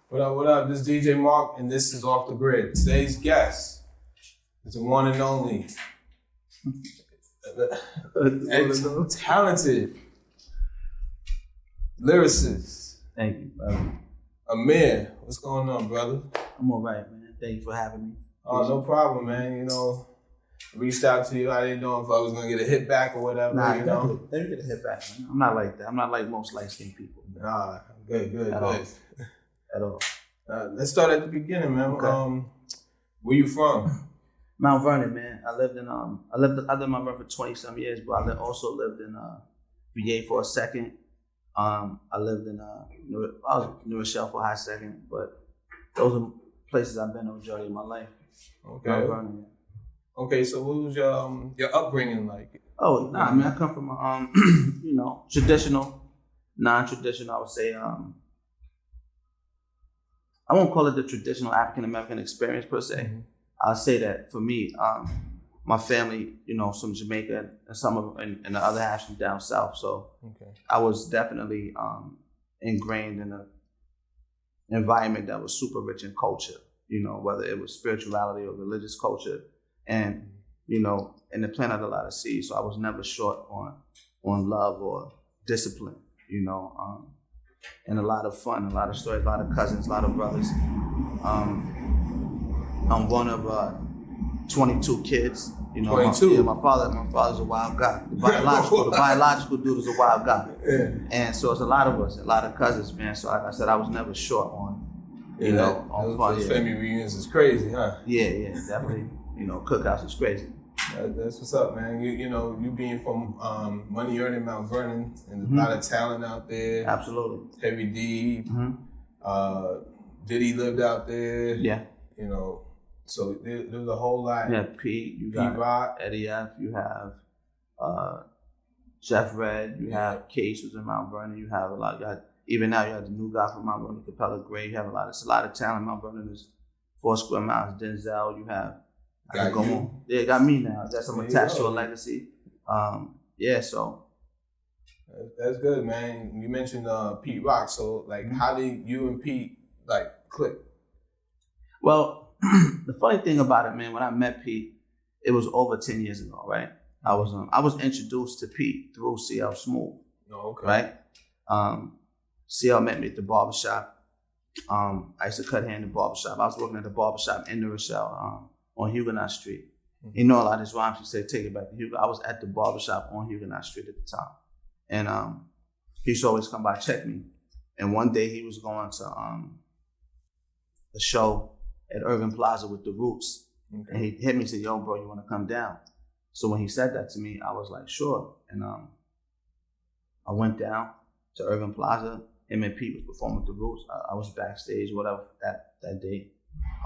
What up, what up? This is DJ Mark, and this is Off the Grid. Today's guest is the one and only, talented lyricist. Thank you, brother. Amir, what's going on, brother? I'm all right, man. Thank you for having me. Oh, no problem, man. You know, reached out to you. I didn't know if I was going to get a hit back or whatever, Nah, you know? Let me get a hit back, man. I'm not like that. I'm not like most light-skinned people. Nah, good. At all. Let's start at the beginning, man. Okay. Where you from? Mount Vernon, man. I lived in Mount Vernon for 20-some years, but I also lived in VA for a second. I lived in I was in New Rochelle for a hot second, but those are places I've been the majority of my life. Okay. Mount Vernon, yeah. Okay, so what was your upbringing like? Oh, nah, I mean, I come from a, traditional, non-traditional, I would say, I won't call it the traditional African-American experience per se. Mm-hmm. I'll say that for me, my family, some Jamaica and some of and the other half from down south. So I was definitely ingrained in an environment that was super rich in culture, whether it was spirituality or religious culture. And, and it planted a lot of seeds. So I was never short on love or discipline, and a lot of fun, a lot of stories, a lot of cousins, a lot of brothers. I'm one of 22 kids. 22. My father's a wild guy. The biological dude is a wild guy. Yeah. And so it's a lot of us, a lot of cousins, man. So like I said, I was never short on, on fun. Those family reunions is crazy, huh? Yeah, definitely. Cookouts is crazy. That's what's up, man. You being from money earning Mount Vernon, and a lot of talent out there. Absolutely. Heavy D, Diddy lived out there. Yeah. So there's a whole lot. Yeah, Pete, you got Rock, Eddie F, you have Jeff Red, you have Case who's in Mount Vernon, you have a lot. Even now you have the new guy from Mount Vernon, Capella Gray. You have a lot of talent. Mount Vernon is 4 square miles. Denzel, you have. Yeah, got me now. That's I'm attached to a legacy. So. That's good, man. You mentioned Pete Rock. So how did you and Pete click? Well, the funny thing about it, man, when I met Pete, it was over 10 years ago, right? I was introduced to Pete through CL Smooth. Oh, okay. Right? CL met me at the barbershop. I used to cut hair in the barbershop. I was working at the barbershop in New Rochelle on Huguenot Street. Mm-hmm. A lot of his rhymes, he said, take it back to Huguenot. I was at the barbershop on Huguenot Street at the time. And he used to always come by check me. And one day he was going to a show at Urban Plaza with the Roots. Okay. And he hit me and said, yo, bro, you want to come down? So when he said that to me, I was like, sure. And I went down to Urban Plaza. Him and Pete was performing with the Roots. I was backstage, whatever, that day.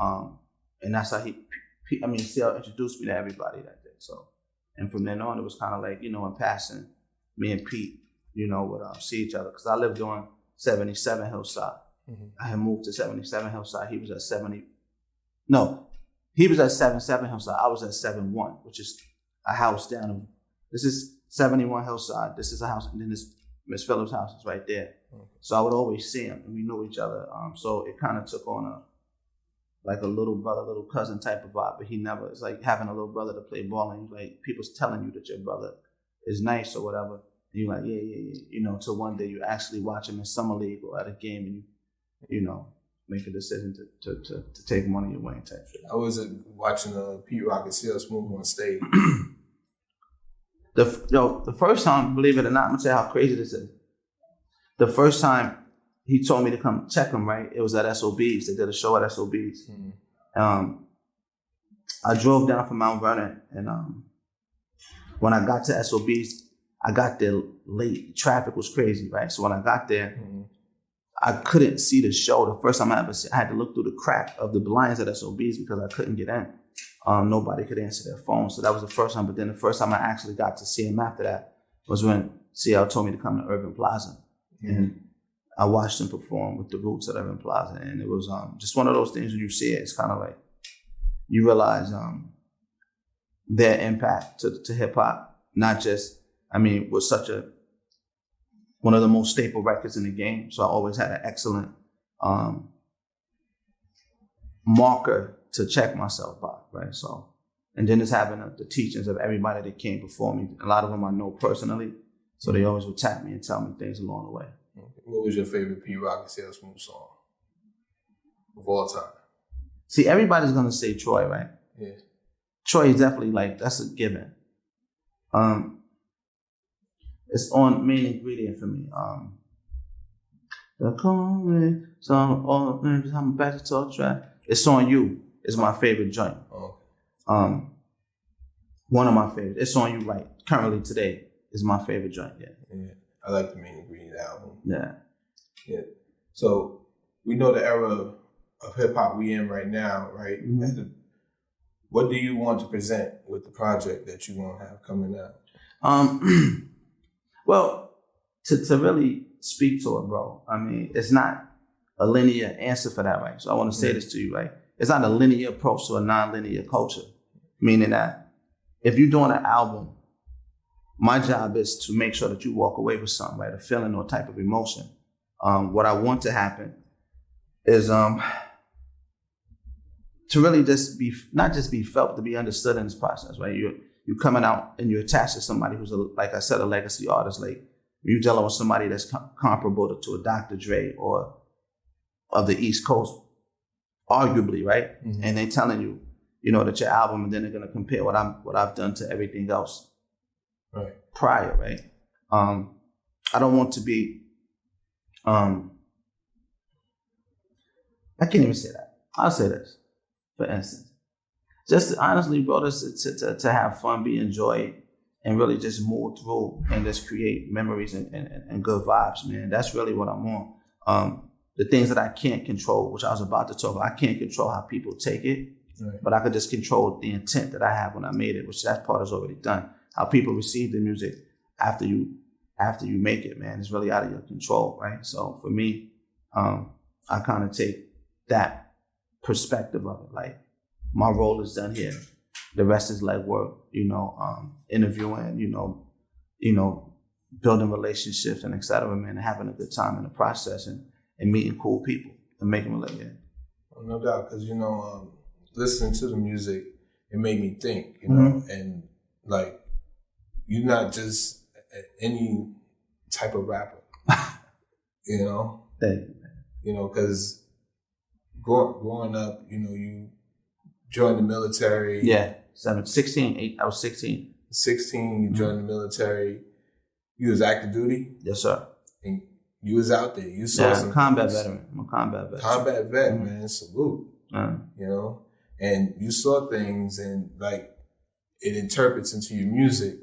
And that's how CL introduced me to everybody that day. So, and from then on, it was kind of like, in passing, me and Pete, would see each other. Because I lived on 77 Hillside. Mm-hmm. I had moved to 77 Hillside. He was at 77 Hillside. I was at 71, which is a house down. This is 71 Hillside. This is a house, and then this Miss Phillips' house is right there. Okay. So I would always see him, and we knew each other. So it kind of took on a little brother, little cousin type of vibe. But it's like having a little brother to play ball, and people's telling you that your brother is nice or whatever, and you're like, yeah. Till one day you actually watch him in summer league or at a game, and you make a decision to take money away and type shit. I was watching Pete Rock and CL Smooth on stage. The first time, believe it or not, I'm gonna tell you how crazy this is. The first time he told me to come check him, right? It was at SOBs. They did a show at SOBs. Mm-hmm. I drove down from Mount Vernon, and when I got to SOBs, I got there late. Traffic was crazy, right? So when I got there, I couldn't see the show. The first time I ever I had to look through the crack of the blinds at SOBs because I couldn't get in. Nobody could answer their phone. So that was the first time. But then the first time I actually got to see him after that was when CL told me to come to Urban Plaza. Mm-hmm. And I watched him perform with the Roots at Urban Plaza. And it was just one of those things when you see it, it's kind of like you realize their impact to hip hop, not just, was one of the most staple records in the game. So I always had an excellent marker to check myself by, right? So, and then it's having the teachings of everybody that came before me. A lot of them I know personally, so they always would tap me and tell me things along the way. What was your favorite peterock and Sail Smooth song of all time? See, everybody's gonna say Troy, right? Yeah. Troy is definitely like, that's a given. It's on main ingredient for me. The comment, so I'm back to talk track. It's On You is my favorite joint. Oh. One of my favorites. It's On You right currently today is my favorite joint. Yeah. I like the main ingredient album. Yeah. So we know the era of hip hop we in right now, right? Mm-hmm. What do you want to present with the project that you want to have coming out? Well, to really speak to it, bro, I mean, it's not a linear answer for that, right? So I want to say this to you, right? It's not a linear approach to a non-linear culture, meaning that if you're doing an album, my job is to make sure that you walk away with something, right? A feeling or type of emotion. What I want to happen is to really just be, not just be felt, to be understood in this process, right? You're coming out and you're attached to somebody who's, like I said, a legacy artist. Like you're dealing with somebody that's comparable to a Dr. Dre or of the East Coast, arguably, right? Mm-hmm. And they're telling you, that your album, and then they're gonna compare what I've done to everything else prior, right? I don't want to be, I can't even say that. I'll say this, for instance. Just honestly, bro, to have fun, be enjoyed, and really just move through and just create memories and good vibes, man. That's really what I'm on. The things that I can't control, which I was about to talk about, I can't control how people take it, but I could just control the intent that I have when I made it, which that part is already done. How people receive the music after you make it, man, is really out of your control, right? So for me, I kind of take that perspective of it. Like my role is done here. The rest is legwork, interviewing, building relationships and et cetera, man, and having a good time in the process and meeting cool people and making them live here. Well, no doubt, because, listening to the music, it made me think, and like, you're not just any type of rapper, Thank you, man. Because growing up, you joined the military. Yeah, 16, I was 16. 16, you joined the military. You was active duty? Yes, sir. And you was out there. You saw some combat veteran. I'm a combat veteran. Combat vet, man. Salute. And you saw things and like it interprets into your music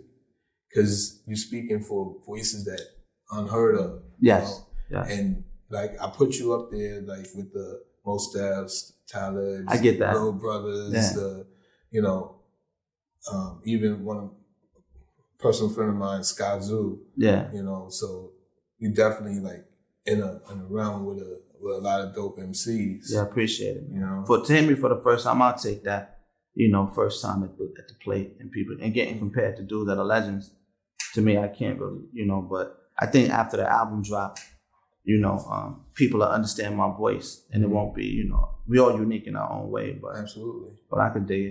because you're speaking for voices that unheard of. Yes. Yes. And like I put you up there like with the Mos Defs, Talibs, I get that. Little Brothers, even one personal friend of mine, Sky Zoo. Yeah. So you definitely like in a realm with a lot of dope MCs. Yeah, I appreciate it. To hear me for the first time, I'll take that. First time at the plate and people and getting compared to dudes that are legends. To me, I can't really, but I think after the album drop, people will understand my voice and it won't be, we all unique in our own way, but absolutely. But I could dig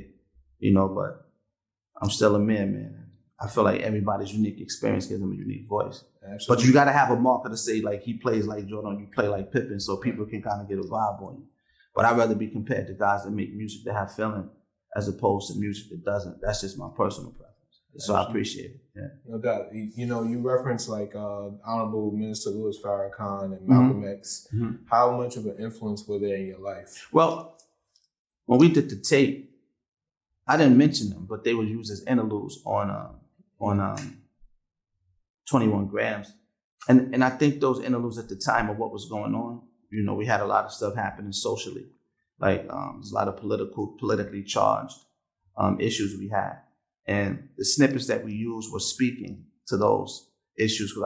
it, but I'm still a man. I feel like everybody's unique experience gives them a unique voice. Absolutely. But you got to have a marker to say like he plays like Jordan, you play like Pippen, so people can kind of get a vibe on you. But I'd rather be compared to guys that make music that have feeling as opposed to music that doesn't. That's just my personal preference. So absolutely. I appreciate it. Yeah. No doubt. You reference like Honorable Minister Louis Farrakhan and Malcolm X. Mm-hmm. How much of an influence were they in your life? Well, when we did the tape, I didn't mention them, but they were used as interludes on 21 Grams. And I think those interludes at the time of what was going on, we had a lot of stuff happening socially. Like there's a lot of politically charged issues we had. And the snippets that we used were speaking to those issues. Because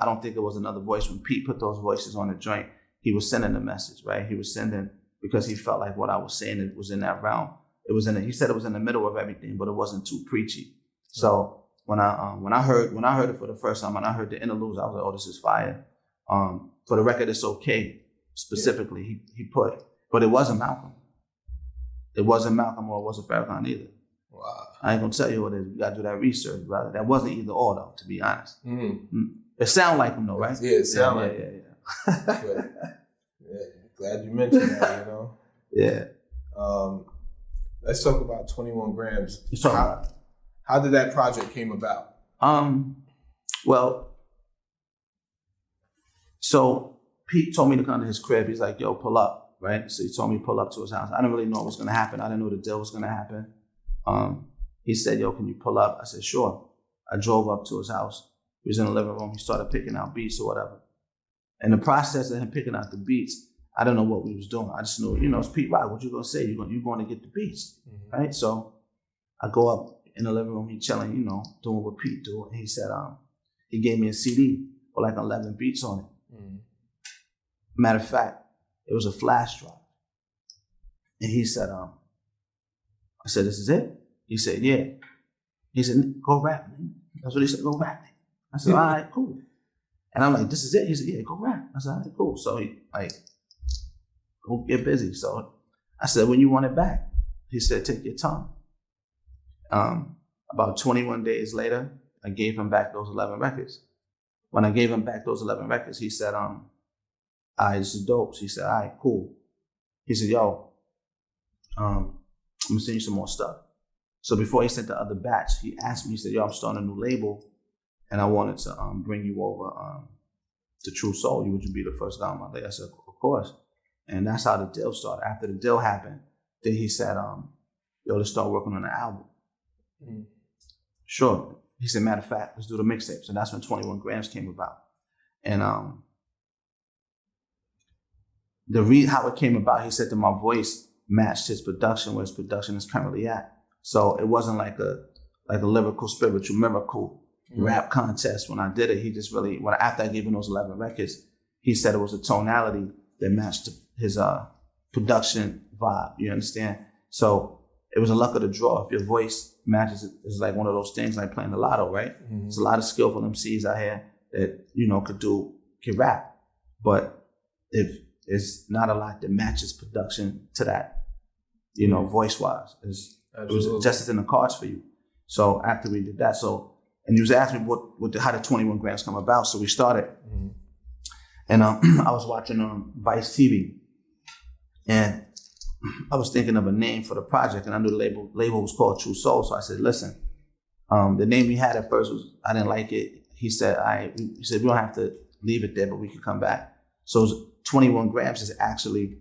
I don't think it was another voice. When Pete put those voices on the joint, he was sending a message, right? He was sending, because he felt like what I was saying, it was in that realm. He said it was in the middle of everything, but it wasn't too preachy. So when I heard it for the first time, when I heard the interludes, I was like, oh, this is fire. For the record, it's okay. Specifically, he put, but it wasn't Malcolm. It wasn't Malcolm or it wasn't Farrakhan either. Wow. I ain't gonna tell you what it is. You gotta do that research, brother. That wasn't either or though, to be honest. It sound like him though, right? Yeah, it sound like him. Yeah. Glad you mentioned that, you know? Yeah. Let's talk about 21 Grams. How did that project came about? Well, so Pete told me to come to his crib. He's like, yo, pull up, right? So he told me to pull up to his house. I didn't really know what was gonna happen. I didn't know the deal was gonna happen. He said, yo, can you pull up? I said, sure. I drove up to his house. He was in the living room. He started picking out beats or whatever. And the process of him picking out the beats, I don't know what we was doing. I just knew, you know, it's Pete Rock. What you gonna say? You're going to get the beats, right? So I go up in the living room. He chilling, you know, doing what Pete do. And he said, he gave me a CD with like 11 beats on it. Matter of fact, it was a flash drive. And he said, I said, this is it? He said, yeah. He said, go rap, man. That's what he said, go rap. I said, all right, cool. And I'm like, this is it? He said, yeah, go rap. I said, all right, cool. So he like, go get busy. So I said, when you want it back? He said, take your time. About 21 days later, I gave him back those 11 records. When I gave him back those 11 records, he said, all right, this is dope. So he said, all right, cool. He said, yo, I'm gonna send you some more stuff. So before he sent the other batch, he asked me, he said, yo, I'm starting a new label and I wanted to bring you over to Tru Soul. Would you be the first guy on my label? I said, of course. And that's how the deal started. After the deal happened, then he said, yo, let's start working on the album. Sure. He said, matter of fact, let's do the mixtape. So that's when 21 Grams came about. And how it came about, he said that my voice matched his production, where his production is currently at. So it wasn't like a lyrical, spiritual, miracle rap contest. When I did it, he just really, after I gave him those 11 records, he said it was a tonality that matched his production vibe. You understand? So it was a luck of the draw. If your voice matches, it's like one of those things like playing the lotto, right? There's a lot of skillful MCs out here that, you know, can rap. But if it's not a lot that matches production to that, you know, voice-wise. It was just as in the cards for you. So after we did that, and he was asking me how did 21 Grams come about? So we started, and I was watching Vice TV, and I was thinking of a name for the project, and I knew the label was called Tru Soul. So I said, listen, the name we had at first I didn't like it. He said, we don't have to leave it there, but we can come back. So 21 Grams is actually,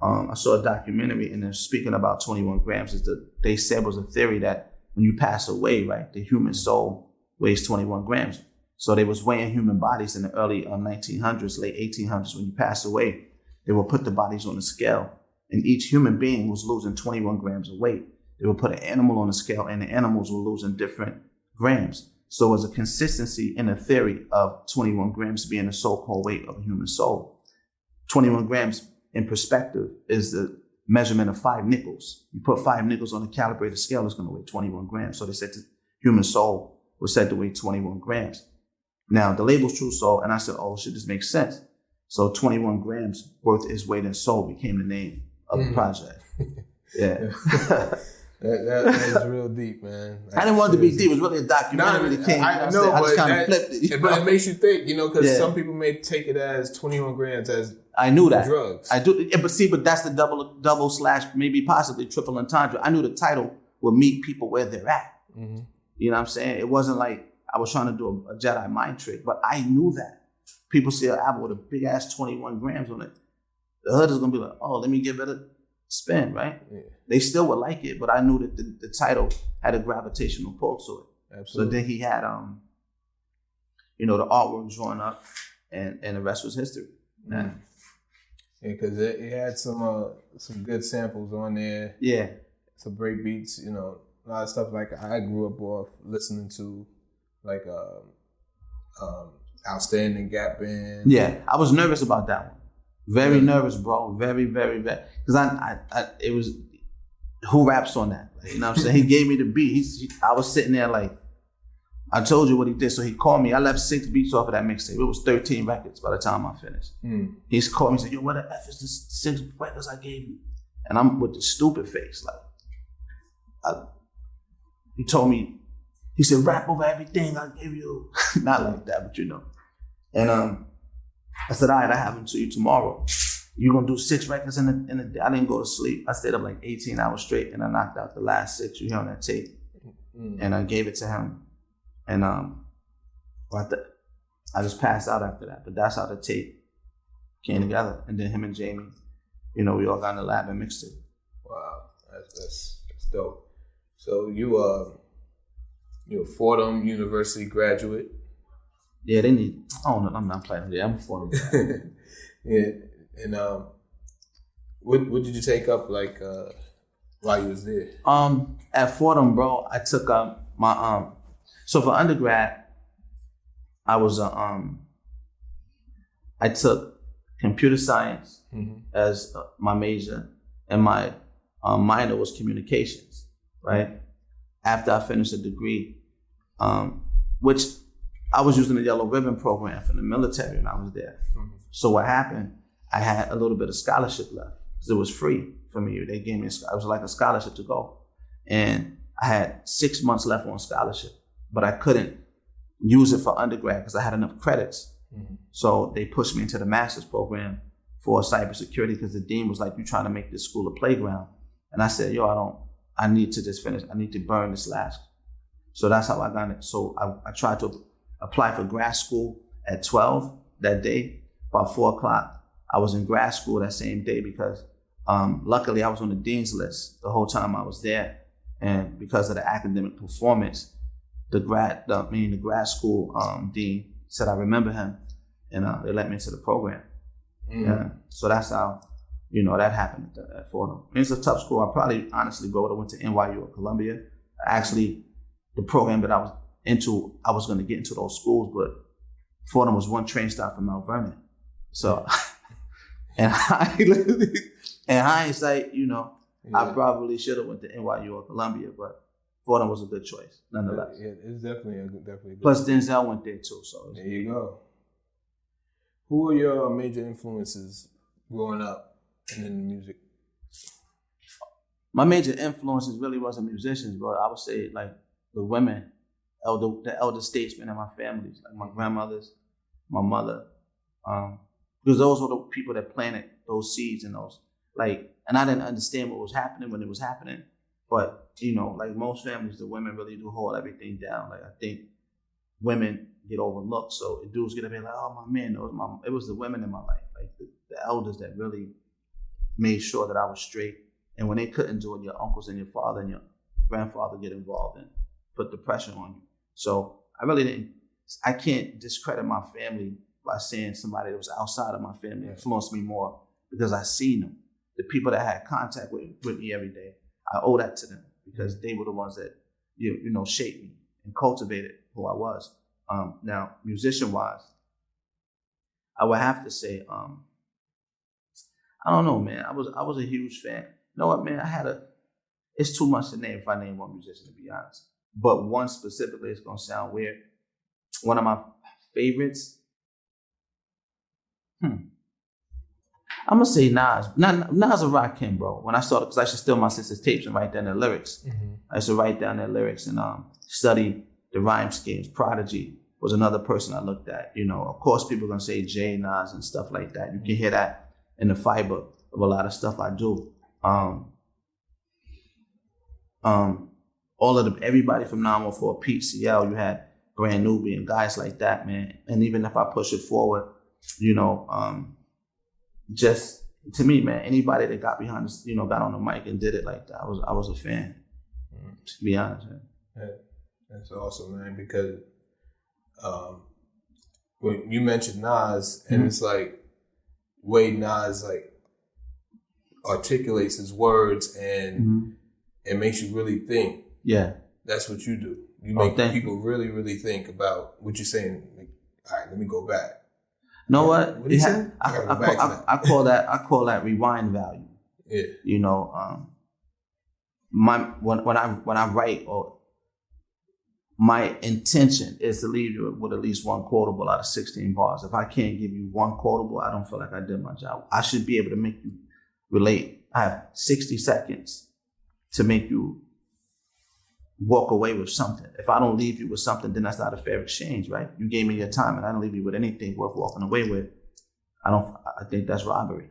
I saw a documentary, and they're speaking about 21 Grams. They said was a theory that when you pass away, right, the human soul weighs 21 grams. So they was weighing human bodies in the early 1900s, late 1800s. When you pass away, they would put the bodies on a scale, and each human being was losing 21 grams of weight. They would put an animal on the scale, and the animals were losing different grams. So it was a consistency in the theory of 21 grams being the so-called weight of a human soul. 21 grams in perspective is the measurement of 5 nickels. You put 5 nickels on a calibrated scale, it's going to weigh 21 grams. So they said the human soul was said to weigh 21 grams. Now, the label's Tru Soul, and I said, oh, shit, this makes sense. So 21 grams worth is weight in soul became the name of the project. Yeah. That's real deep, man. I didn't want it to be deep. It was really a documentary that came. I just kind of flipped it. But it makes you think, you know, because some people may take it as 21 grams as I knew that. Drugs. I do, but that's the double slash, maybe possibly triple entendre. I knew the title would meet people where they're at. You know what I'm saying? It wasn't like I was trying to do a Jedi mind trick, but I knew that. People see an album with a big ass 21 grams on it. The hood is going to be like, oh, let me give it a spin, right? Yeah. They still would like it, but I knew that the title had a gravitational pull to it. Absolutely. So then he had, you know, the artwork drawn up, and the rest was history. Yeah, because it had some good samples on there. Yeah, some break beats. You know, a lot of stuff like I grew up off listening to, like Outstanding Gap Band. Yeah, I was nervous about that one. Very nervous, bro. Very, very, very. Because it was, who raps on that? Like, you know what I'm saying? He gave me the beat. I was sitting there like, I told you what he did. So he called me. I left 6 beats off of that mixtape. It was 13 records by the time I finished. He's called me and said, yo, what the F is this 6 records I gave you? And I'm with the stupid face. He told me, he said, rap over everything I give you. Not like that, but you know. And I said, all right, I have them to you tomorrow. You're going to do 6 records in a day. I didn't go to sleep. I stayed up like 18 hours straight, and I knocked out the last 6 you hear on that tape. And I gave it to him. And I just passed out after that. But that's how the tape came together. And then him and Jamie, you know, we all got in the lab and mixed it. Wow, that's dope. So you're a Fordham University graduate. Yeah, they need. Oh no, I'm not playing. Yeah, I'm a Fordham. Yeah, and what did you take up like while you was there? At Fordham, bro, I took my So for undergrad, I was I took computer science as my major, and my minor was communications. Right after I finished a degree, which I was using the Yellow Ribbon program from the military when I was there. So what happened? I had a little bit of scholarship left because it was free for me. They gave me it was like a scholarship to go, and I had 6 months left on scholarship, but I couldn't use it for undergrad because I had enough credits. So they pushed me into the master's program for cybersecurity because the dean was like, "You trying to make this school a playground?" And I said, "Yo, I need to just finish. I need to burn this last." So that's how I got it. So I tried to apply for grad school at 12 that day. About 4 o'clock, I was in grad school that same day because luckily I was on the dean's list the whole time I was there. And because of the academic performance, the grad school dean said I remember him, and they let me into the program. Yeah. So that's how, you know, that happened at Fordham. It's a tough school. I probably honestly would have went to NYU or Columbia. Actually, the program that I was into, I was going to get into those schools, but Fordham was 1 train stop from Mount Vernon. So, in hindsight, you know, I probably should have went to NYU or Columbia, but Fordham was a good choice, nonetheless. Yeah, it's definitely a good Plus, Denzel went there too. So there you go. Who are your major influences growing up and in music? My major influences really wasn't musicians, but I would say like the women, the elder statesmen in my families, like my grandmothers, my mother, because those were the people that planted those seeds and those, like, and I didn't understand what was happening when it was happening, but you know, like most families, the women really do hold everything down. Like I think women get overlooked, so dudes get up here like, oh my man, it was the women in my life, like the elders that really made sure that I was straight. And when they couldn't do it, your uncles and your father and your grandfather get involved and put the pressure on you. So I can't discredit my family by saying somebody that was outside of my family influenced me more because I seen them. The people that had contact with me every day, I owe that to them because they were the ones that, you know, shaped me and cultivated who I was. Now, musician-wise, I would have to say, I don't know, man. I was a huge fan. You know what, man? It's too much to name if I name one musician, to be honest. But one specifically, it's gonna sound weird. One of my favorites. I'm gonna say Nas. Nas or Rakim, bro. When I started, because I used to steal my sister's tapes and write down their lyrics. I used to write down their lyrics and study the rhyme schemes. Prodigy was another person I looked at. You know, of course, people are gonna say Jay, Nas, and stuff like that. You can hear that in the fiber of a lot of stuff I do. Everybody from 914, Pete CL, you had Brand Nubian, guys like that, man. And even if I push it forward, you know, just to me, man, anybody that got behind this, you know, got on the mic and did it like that, I was a fan. To be honest, man. That's awesome, man. Because when you mentioned Nas, and it's like way Nas like articulates his words and it makes you really think. Yeah, that's what you do. You make people really, really think about what you're saying. Like, all right, let me go back. You know what? What do you say? I call that rewind value. Yeah. You know, when I write, or my intention is to leave you with at least one quotable out of 16 bars. If I can't give you one quotable, I don't feel like I did my job. I should be able to make you relate I have 60 seconds to make you walk away with something. If I don't leave you with something, then that's not a fair exchange, right? You gave me your time and I didn't leave you with anything worth walking away with. I think that's robbery.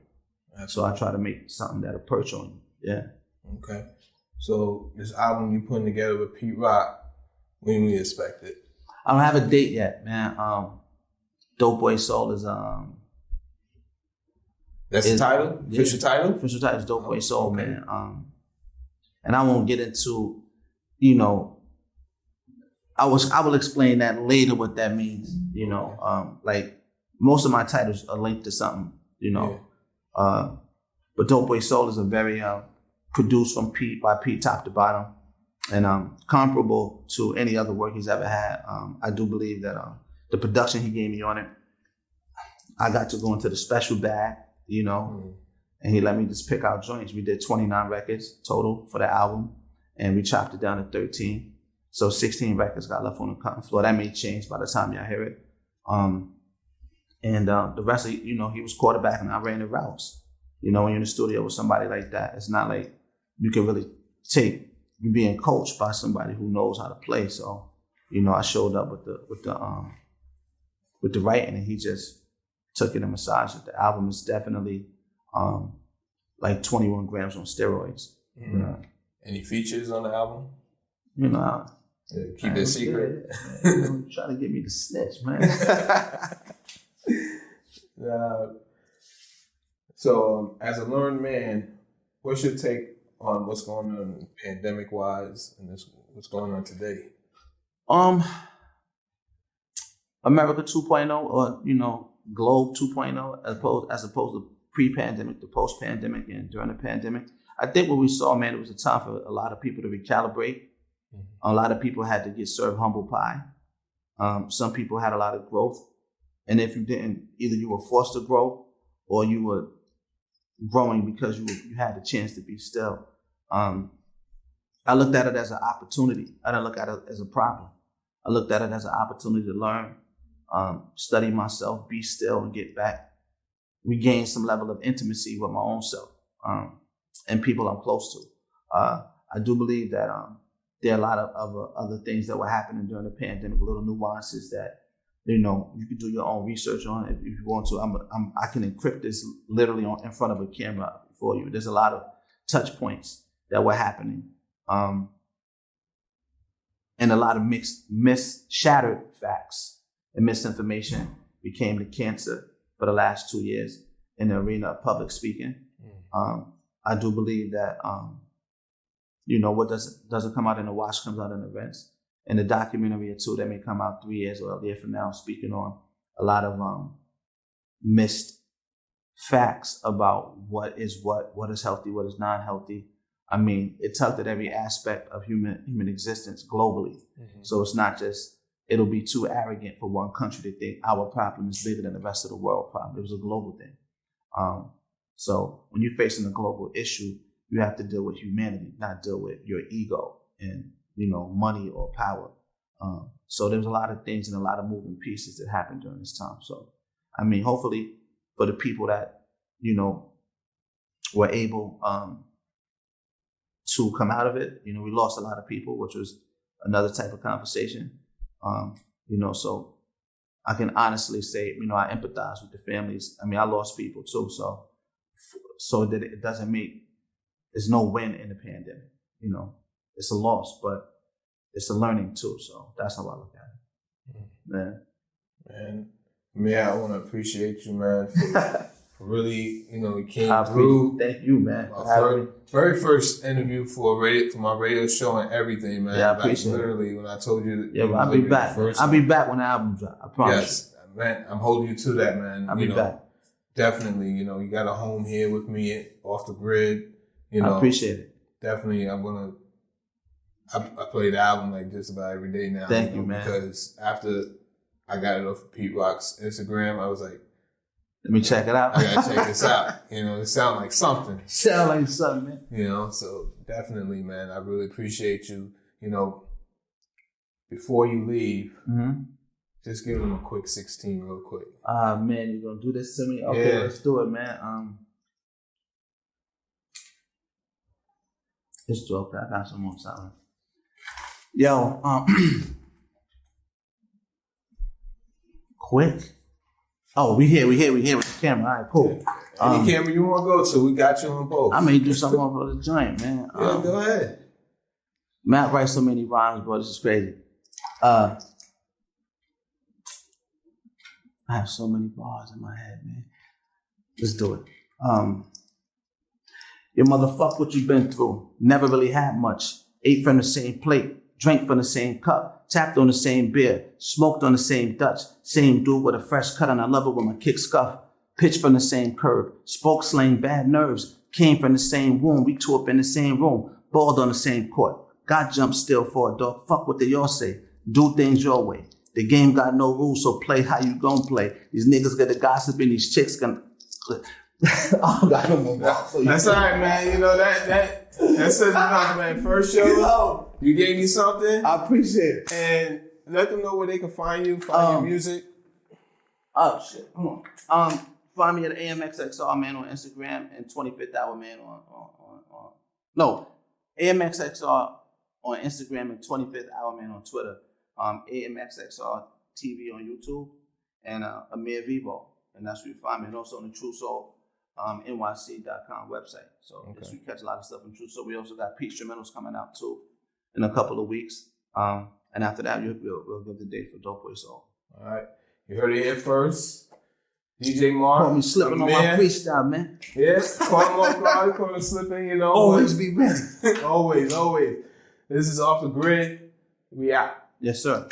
Absolutely. So I try to make something that'll perch on you. Yeah. Okay. So this album you putting together with Pete Rock, when we expect it? I don't have a date yet, man. Dope Boy Soul is that's the title? Official title? Official title is Dope Boy Soul, okay. Man. And I won't get into, you know, I will explain that later what that means. You know, like most of my titles are linked to something, you know. Yeah. But Dope Boy Soul is a very produced from Pete by Pete top to bottom, and comparable to any other work he's ever had. I do believe that the production he gave me on it, I got to go into the special bag, you know, and he let me just pick out joints. We did 29 records total for the album, and we chopped it down to 13. So 16 records got left on the cutting floor. That may change by the time y'all hear it. And the rest of, you know, he was quarterback and I ran the routes. You know, when you're in the studio with somebody like that, it's not like you can really take you being coached by somebody who knows how to play. So, you know, I showed up with the writing, and he just took it and massaged it. The album is definitely like 21 grams on steroids. Mm-hmm. Any features on the album? You know, keep it secret. Man, trying to get me to snitch, man. So, as a learned man, what's your take on what's going on pandemic-wise and what's going on today? America 2.0, or, you know, Globe 2.0, as opposed to pre-pandemic, the post-pandemic, and during the pandemic. I think what we saw, man, it was a time for a lot of people to recalibrate. Mm-hmm. A lot of people had to get served humble pie. Some people had a lot of growth. And if you didn't, either you were forced to grow or you were growing because you had the chance to be still. I looked at it as an opportunity. I didn't look at it as a problem. I looked at it as an opportunity to learn, study myself, be still, and get back, regain some level of intimacy with my own self and people I'm close to. I do believe that there are a lot of other things that were happening during the pandemic, little nuances that, you know, you can do your own research on it if you want to. I can encrypt this literally in front of a camera for you. There's a lot of touch points that were happening, and a lot of shattered facts and misinformation became the cancer for the last 2 years in the arena of public speaking. I do believe that, you know, what doesn't come out in the wash comes out in events. And a documentary or two that may come out 3 years or a year from now, speaking on a lot of missed facts about what is healthy, what is not healthy. I mean, it tugged at every aspect of human existence globally. Mm-hmm. So it's not just, it'll be too arrogant for one country to think our problem is bigger than the rest of the world problem. It was a global thing. So when you're facing a global issue, you have to deal with humanity, not deal with your ego and, you know, money or power. So there's a lot of things and a lot of moving pieces that happened during this time. So, I mean, hopefully for the people that, you know, were able to come out of it, you know, we lost a lot of people, which was another type of conversation. You know, so I can honestly say, you know, I empathize with the families. I mean, I lost people too. So that it doesn't make, there's no win in the pandemic, you know. It's a loss, but it's a learning too. So that's how I look at it. Man, I want to appreciate you, man, for really, you know, you came through. Thank you, man. Very first interview for my radio show and everything, man. Yeah, I appreciate literally, when I told you that. Yeah, I'll be back. I'll be back when the album drops. I promise. Yes, man. I'm holding you to that, man. I'll be back. Definitely, you know, you got a home here with me off the grid. You know, I appreciate it. Definitely, I play the album like just about every day now. Thank you, man. Because after I got it off of Pete Rock's Instagram, I was like, let me check it out. I gotta check this out. You know, it sounds like something. Sound like something, man. You know, so definitely, man, I really appreciate you. You know, before you leave, just give them a quick 16 real quick. Man, you're gonna do this to me? Okay, yeah. Let's do it, man. It's dope. I got some more time. Yo, quick. Oh, we here with the camera. All right, cool. Any camera you want to go to, we got you on both. I may do something for the joint, man. Yeah, go ahead. Matt writes so many rhymes, bro. This is crazy. I have so many bars in my head, man. Let's do it. Your motherfuck what you been through. Never really had much. Ate from the same plate. Drank from the same cup. Tapped on the same beer. Smoked on the same Dutch. Same dude with a fresh cut, and I love it when my kick scuff. Pitched from the same curb. Spoke slang bad nerves. Came from the same womb. We two up in the same room. Balled on the same court. Got jumped still for a dog. Fuck what they all say. Do things your way. The game got no rules, so play how you gon' play. These niggas got the gossip and these chicks gonna... Oh, God, that's all right, man. You know, that says enough, man. First show, you gave me something. I appreciate it. And let them know where they can find you, your music. Oh, shit. Come on. Find me at A.M.X.X.R, man, on Instagram, and 25th Hour, man, no, A.M.X.X.R on Instagram and 25th Hour, man, on Twitter. A.M.X.X.R TV on YouTube, and Amir Vivo. And that's where you find me. And also on the Tru Soul NYC.com website. So yes, we catch a lot of stuff on Tru Soul. We also got Peace Instrumentals coming out too in a couple of weeks. And after that, we'll give the date for Dope Boy Soul. All right. You heard it here first. DJ Mark. Caught me slipping on my freestyle, man. Yes. Caught him off guard. Caught him slipping, you know. Always be ready. Always. This is Off the Grid. We out. Yes, sir.